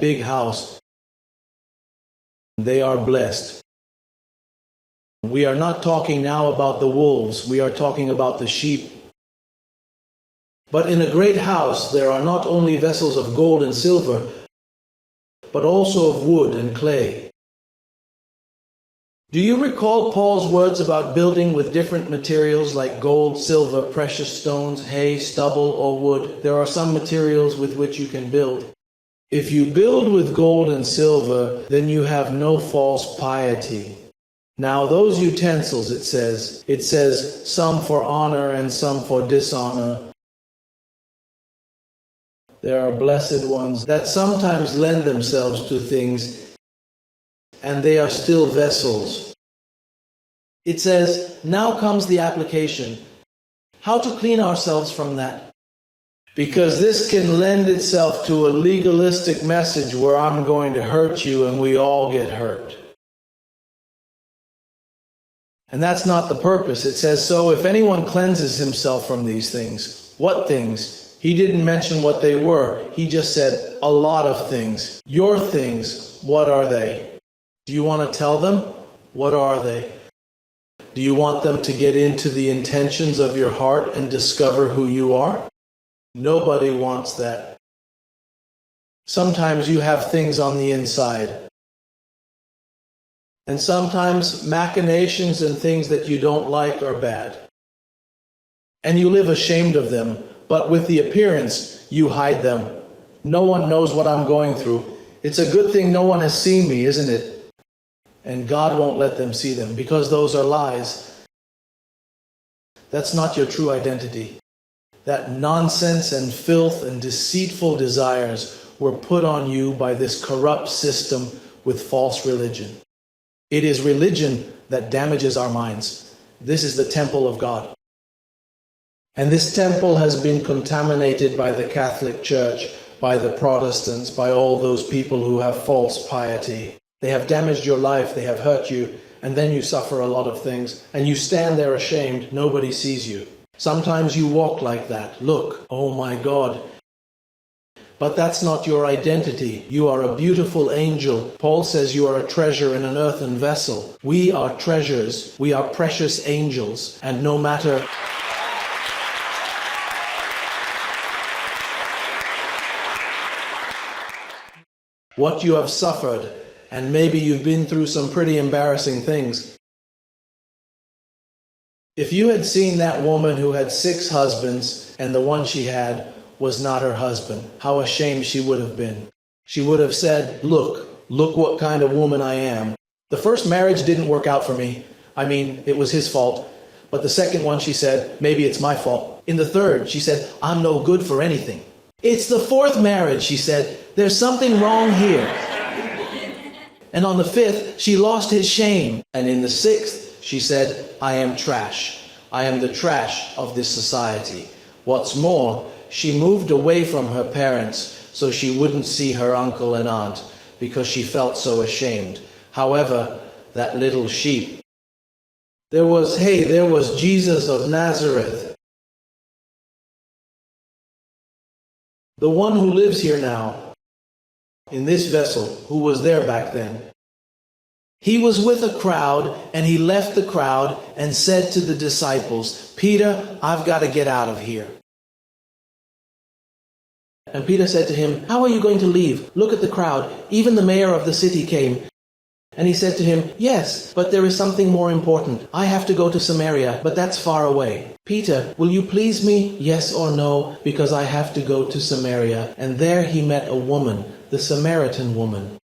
big house, they are blessed. We are not talking now about the wolves, we are talking about the sheep. But in a great house there are not only vessels of gold and silver, but also of wood and clay. Do you recall Paul's words about building with different materials like gold, silver, precious stones, hay, stubble, or wood? There are some materials with which you can build. If you build with gold and silver, then you have no false piety. Now those utensils, it says some for honor and some for dishonor. There are blessed ones that sometimes lend themselves to things, and they are still vessels. It says, now comes the application. How to clean ourselves from that? Because this can lend itself to a legalistic message where I'm going to hurt you and we all get hurt. And that's not the purpose. It says, so if anyone cleanses himself from these things. What things? He didn't mention what they were. He just said a lot of things. Your things, what are they? Do you want to tell them? What are they? Do you want them to get into the intentions of your heart and discover who you are? Nobody wants that. Sometimes you have things on the inside. And sometimes machinations and things that you don't like are bad. And you live ashamed of them, but with the appearance, you hide them. No one knows what I'm going through. It's a good thing no one has seen me, isn't it? And God won't let them see them, because those are lies. That's not your true identity. That nonsense and filth and deceitful desires were put on you by this corrupt system with false religion. It is religion that damages our minds. This is the temple of God. And this temple has been contaminated by the Catholic Church, by the Protestants, by all those people who have false piety. They have damaged your life, they have hurt you, and then you suffer a lot of things, and you stand there ashamed, nobody sees you. Sometimes you walk like that. Look, oh my God. But that's not your identity. You are a beautiful angel. Paul says you are a treasure in an earthen vessel. We are treasures. We are precious angels. And no matter what you have suffered, and maybe you've been through some pretty embarrassing things. If you had seen that woman who had 6 husbands and the one she had was not her husband, how ashamed she would have been. She would have said, look what kind of woman I am. The first marriage didn't work out for me. I mean, it was his fault. But the second one, she said, maybe it's my fault. In the third, she said, I'm no good for anything. It's the 4th marriage, she said, there's something wrong here. And on the 5th, she lost his shame. And in the 6th, she said, I am trash. I am the trash of this society. What's more, she moved away from her parents so she wouldn't see her uncle and aunt because she felt so ashamed. However, that little sheep, there was Jesus of Nazareth. The one who lives here now, in this vessel, who was there back then. He was with a crowd, and he left the crowd and said to the disciples, Peter, I've got to get out of here. And Peter said to him, how are you going to leave? Look at the crowd. Even the mayor of the city came. And he said to him, yes, but there is something more important. I have to go to Samaria, but that's far away. Peter, will you please me? Yes or no, because I have to go to Samaria. And there he met a woman, the Samaritan woman.